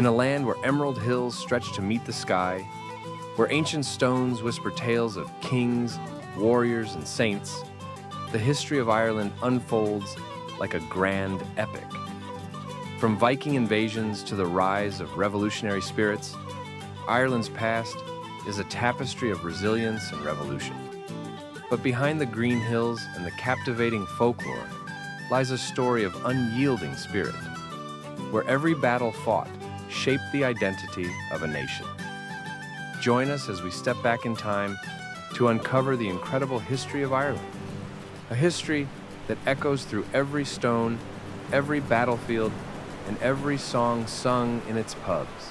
In a land where emerald hills stretch to meet the sky, where ancient stones whisper tales of kings, warriors, and saints, the history of Ireland unfolds like a grand epic. From Viking invasions to the rise of revolutionary spirits, Ireland's past is a tapestry of resilience and revolution. But behind the green hills and the captivating folklore lies a story of unyielding spirit, where every battle fought shaped the identity of a nation. Join us as we step back in time to uncover the incredible history of Ireland, a history that echoes through every stone, every battlefield, and every song sung in its pubs.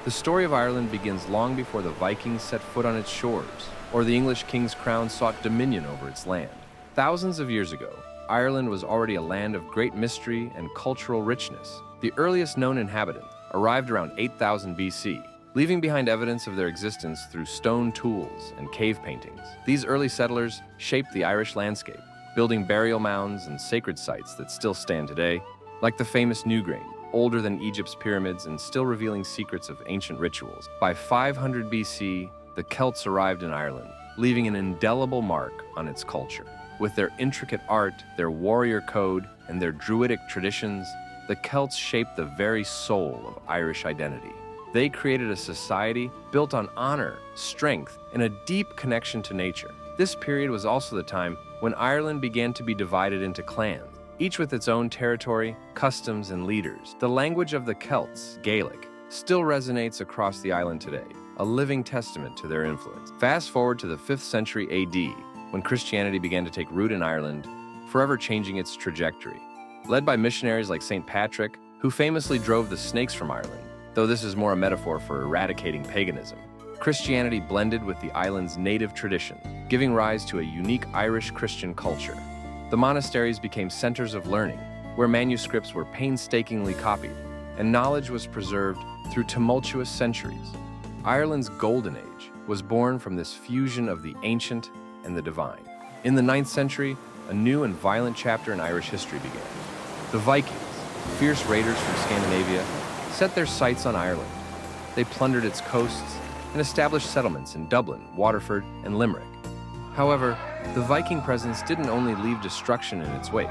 The story of Ireland begins long before the Vikings set foot on its shores, or the English king's crown sought dominion over its land. Thousands of years ago, Ireland was already a land of great mystery and cultural richness. The earliest known inhabitants arrived around 8000 BC, leaving behind evidence of their existence through stone tools and cave paintings. These early settlers shaped the Irish landscape, building burial mounds and sacred sites that still stand today, like the famous Newgrange, older than Egypt's pyramids and still revealing secrets of ancient rituals. By 500 BC, the Celts arrived in Ireland, leaving an indelible mark on its culture. With their intricate art, their warrior code, and their druidic traditions, the Celts shaped the very soul of Irish identity. They created a society built on honor, strength, and a deep connection to nature. This period was also the time when Ireland began to be divided into clans, each with its own territory, customs, and leaders. The language of the Celts, Gaelic, still resonates across the island today, a living testament to their influence. Fast forward to the 5th century AD, when Christianity began to take root in Ireland, forever changing its trajectory. Led by missionaries like St. Patrick, who famously drove the snakes from Ireland, though this is more a metaphor for eradicating paganism, Christianity blended with the island's native tradition, giving rise to a unique Irish Christian culture. The monasteries became centers of learning, where manuscripts were painstakingly copied, and knowledge was preserved through tumultuous centuries. Ireland's golden age was born from this fusion of the ancient and the divine. In the 9th century, a new and violent chapter in Irish history began. The Vikings, fierce raiders from Scandinavia, set their sights on Ireland. They plundered its coasts and established settlements in Dublin, Waterford, and Limerick. However, the Viking presence didn't only leave destruction in its wake.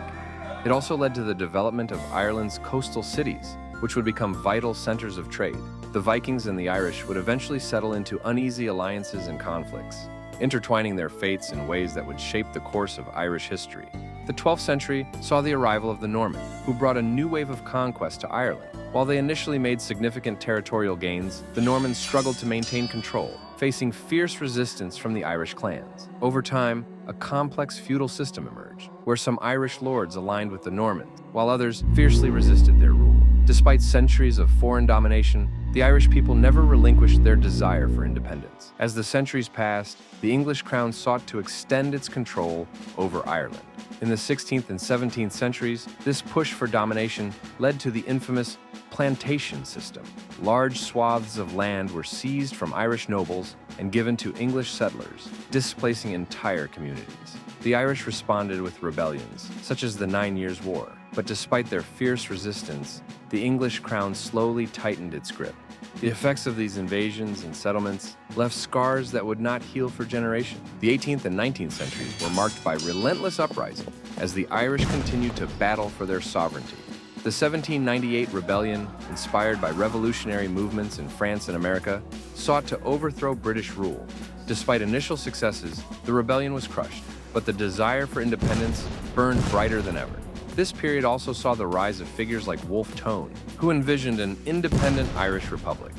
It also led to the development of Ireland's coastal cities, which would become vital centers of trade. The Vikings and the Irish would eventually settle into uneasy alliances and conflicts, intertwining their fates in ways that would shape the course of Irish history. The 12th century saw the arrival of the Normans, who brought a new wave of conquest to Ireland. While they initially made significant territorial gains, the Normans struggled to maintain control, facing fierce resistance from the Irish clans. Over time, a complex feudal system emerged, where some Irish lords aligned with the Normans, while others fiercely resisted their rule. Despite centuries of foreign domination, the Irish people never relinquished their desire for independence. As the centuries passed, the English crown sought to extend its control over Ireland. In the 16th and 17th centuries, this push for domination led to the infamous plantation system. Large swaths of land were seized from Irish nobles and given to English settlers, displacing entire communities. The Irish responded with rebellions, such as the 9 Years' War. But despite their fierce resistance, the English crown slowly tightened its grip. The effects of these invasions and settlements left scars that would not heal for generations. The 18th and 19th centuries were marked by relentless uprising as the Irish continued to battle for their sovereignty. The 1798 rebellion, inspired by revolutionary movements in France and America, sought to overthrow British rule. Despite initial successes, the rebellion was crushed, but the desire for independence burned brighter than ever. This period also saw the rise of figures like Wolfe Tone, who envisioned an independent Irish republic.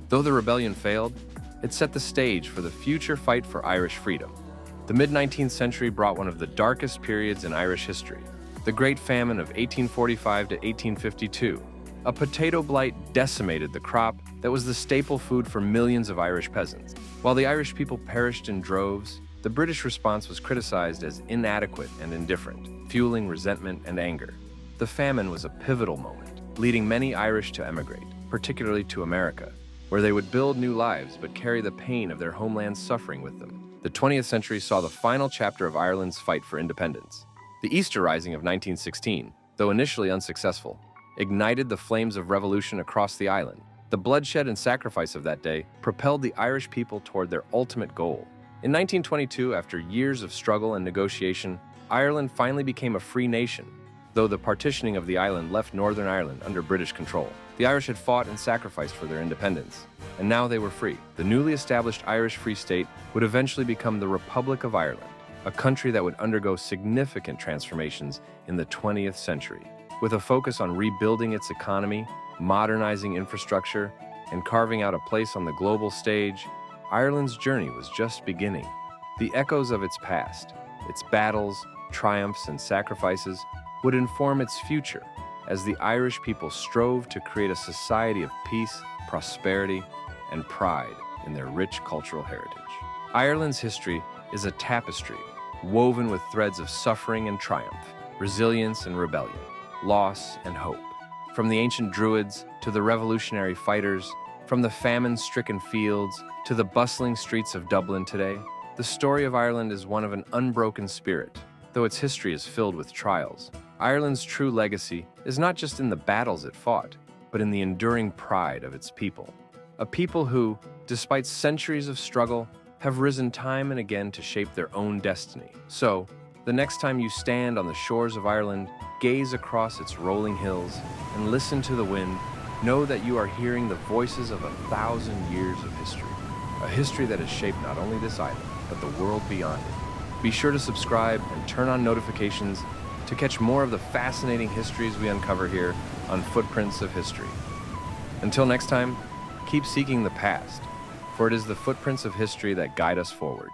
Though the rebellion failed, it set the stage for the future fight for Irish freedom. The mid-19th century brought one of the darkest periods in Irish history, the Great Famine of 1845 to 1852. A potato blight decimated the crop that was the staple food for millions of Irish peasants. While the Irish people perished in droves, the British response was criticized as inadequate and indifferent, fueling resentment and anger. The famine was a pivotal moment, leading many Irish to emigrate, particularly to America, where they would build new lives but carry the pain of their homeland's suffering with them. The 20th century saw the final chapter of Ireland's fight for independence. The Easter Rising of 1916, though initially unsuccessful, ignited the flames of revolution across the island. The bloodshed and sacrifice of that day propelled the Irish people toward their ultimate goal. In 1922, after years of struggle and negotiation, Ireland finally became a free nation, though the partitioning of the island left Northern Ireland under British control. The Irish had fought and sacrificed for their independence, and now they were free. The newly established Irish Free State would eventually become the Republic of Ireland, a country that would undergo significant transformations in the 20th century. With a focus on rebuilding its economy, modernizing infrastructure, and carving out a place on the global stage, Ireland's journey was just beginning. The echoes of its past, its battles, triumphs, and sacrifices would inform its future as the Irish people strove to create a society of peace, prosperity, and pride in their rich cultural heritage. Ireland's history is a tapestry woven with threads of suffering and triumph, resilience and rebellion, loss and hope. From the ancient Druids to the revolutionary fighters, from the famine-stricken fields to the bustling streets of Dublin today, the story of Ireland is one of an unbroken spirit. Though its history is filled with trials, Ireland's true legacy is not just in the battles it fought, but in the enduring pride of its people. A people who, despite centuries of struggle, have risen time and again to shape their own destiny. So, the next time you stand on the shores of Ireland, gaze across its rolling hills, and listen to the wind, know that you are hearing the voices of 1,000 years of history. A history that has shaped not only this island, but the world beyond it. Be sure to subscribe and turn on notifications to catch more of the fascinating histories we uncover here on Footprints of History. Until next time, keep seeking the past, for it is the footprints of history that guide us forward.